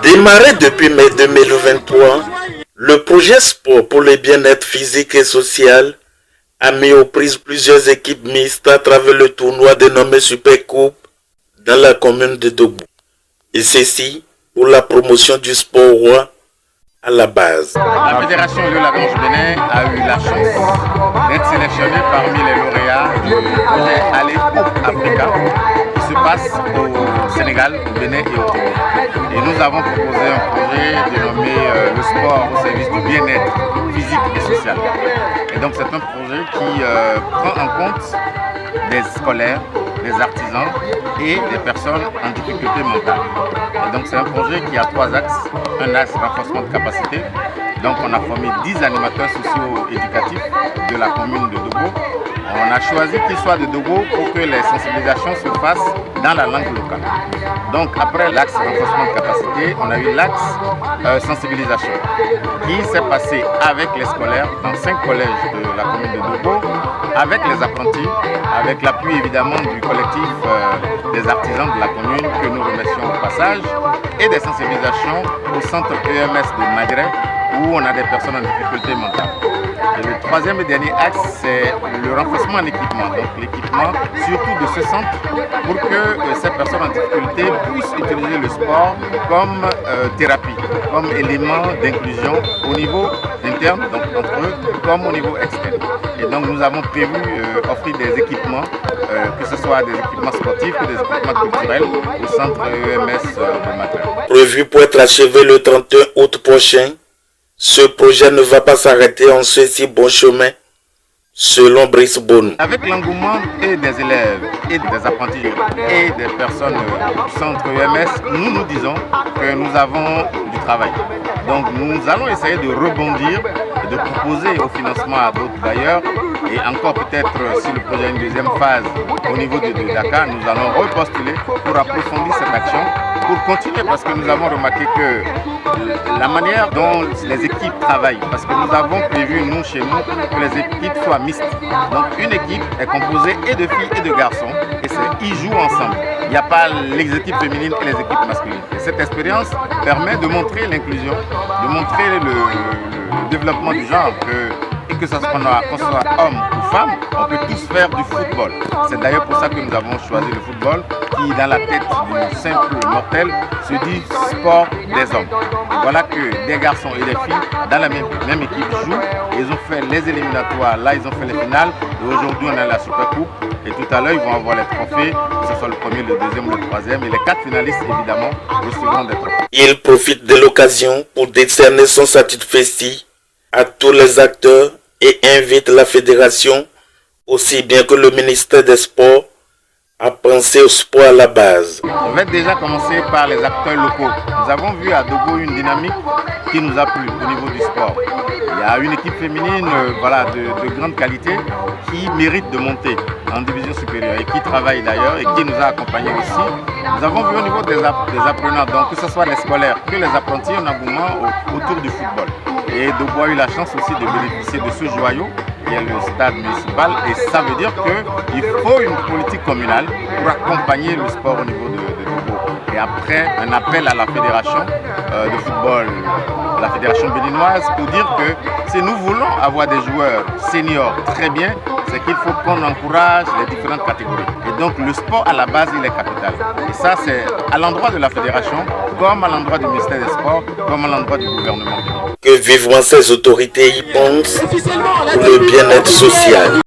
Démarré depuis mai 2023, le projet Sport pour le bien-être physique et social a mis aux prises plusieurs équipes mixtes à travers le tournoi dénommé Super Coupe dans la commune de Dogbo. Et ceci pour la promotion du sport roi à la base. La Fédération de la Grange Bénin a eu la chance d'être sélectionnée parmi les lauréats du projet Aller Coupe Africa qui se passe au Sénégal, au Bénin et au Togo. Et nous avons proposé un projet dénommé le sport au service du bien-être physique et social. Et donc c'est un projet qui prend en compte des scolaires, des artisans et des personnes en difficulté mentale. Et donc c'est un projet qui a trois axes. Un axe renforcement de capacité. Donc on a formé 10 animateurs socio-éducatifs de la commune de Dogbo. On a choisi qu'ils soient de Dogbo pour que les sensibilisations se fassent dans la langue locale. Donc après l'axe renforcement de capacité, on a eu l'axe sensibilisation qui s'est passé avec les scolaires dans 5 collèges de la commune de Dogbo, avec les apprentis, avec l'appui évidemment du collectif des artisans de la commune que nous remercions au passage, et des sensibilisations au centre EMS de Madrid où on a des personnes en difficulté mentale. Et le troisième et dernier axe, c'est le renforcement en équipement. Donc l'équipement surtout de ce centre pour que ces personnes en difficulté puissent utiliser le sport comme thérapie, comme élément d'inclusion au niveau interne, donc entre eux, comme au niveau externe. Et donc nous avons prévu offrir des équipements, que ce soit des équipements sportifs ou des équipements culturels au centre EMS de Madrid. Prévu pour être achevé le 31 août prochain, ce projet ne va pas s'arrêter en ce si bon chemin, selon Brice Bonou. Avec l'engouement et des élèves, et des apprentis, et des personnes du centre EMS, nous disons que nous avons du travail. Donc nous allons essayer de rebondir et de proposer au financement à d'autres bailleurs. Et encore peut-être si le projet a une deuxième phase au niveau de Dakar, nous allons repostuler pour approfondir cette action, pour continuer parce que nous avons remarqué que la manière dont les équipes travaillent, parce que nous avons prévu, nous, chez nous, que les équipes soient mixtes. Donc une équipe est composée et de filles et de garçons, et ils jouent ensemble. Il n'y a pas les équipes féminines et les équipes masculines. Et cette expérience permet de montrer l'inclusion, de montrer le développement du genre, et que ce soit homme ou femme, on peut tous faire du football. C'est d'ailleurs pour ça que nous avons choisi le football, qui dans la tête du simple mortel se dit sport des hommes. Et voilà que des garçons et des filles dans la même équipe jouent. Ils ont fait les éliminatoires, là ils ont fait les finales. Et aujourd'hui on a la Super Coupe. Et tout à l'heure ils vont avoir les trophées, que ce soit le premier, le deuxième, le troisième. Et les 4 finalistes évidemment recevront des trophées. Il profite de l'occasion pour décerner son satisfecit à tous les acteurs et invite la fédération, aussi bien que le ministère des Sports, à penser au sport à la base. On va déjà commencer par les acteurs locaux. Nous avons vu à Dogbo une dynamique qui nous a plu au niveau du sport. Il y a une équipe féminine de grande qualité qui mérite de monter en division supérieure et qui travaille d'ailleurs et qui nous a accompagnés aussi. Nous avons vu au niveau des apprenants, donc que ce soit les scolaires que les apprentis, un engouement autour du football. Et Dogbo a eu la chance aussi de bénéficier de ce joyau qui est le stade municipal, et ça veut dire qu'il faut une politique communale pour accompagner le sport au niveau de Dogbo. Et après, un appel à la fédération de football, la fédération béninoise, pour dire que si nous voulons avoir des joueurs seniors très bien, c'est qu'il faut qu'on encourage les différentes catégories. Et donc le sport à la base, il est capital. Et ça, c'est à l'endroit de la fédération, comme à l'endroit du ministère des Sports, comme à l'endroit du gouvernement. Que vivement ces autorités y pensent pour le bien-être social.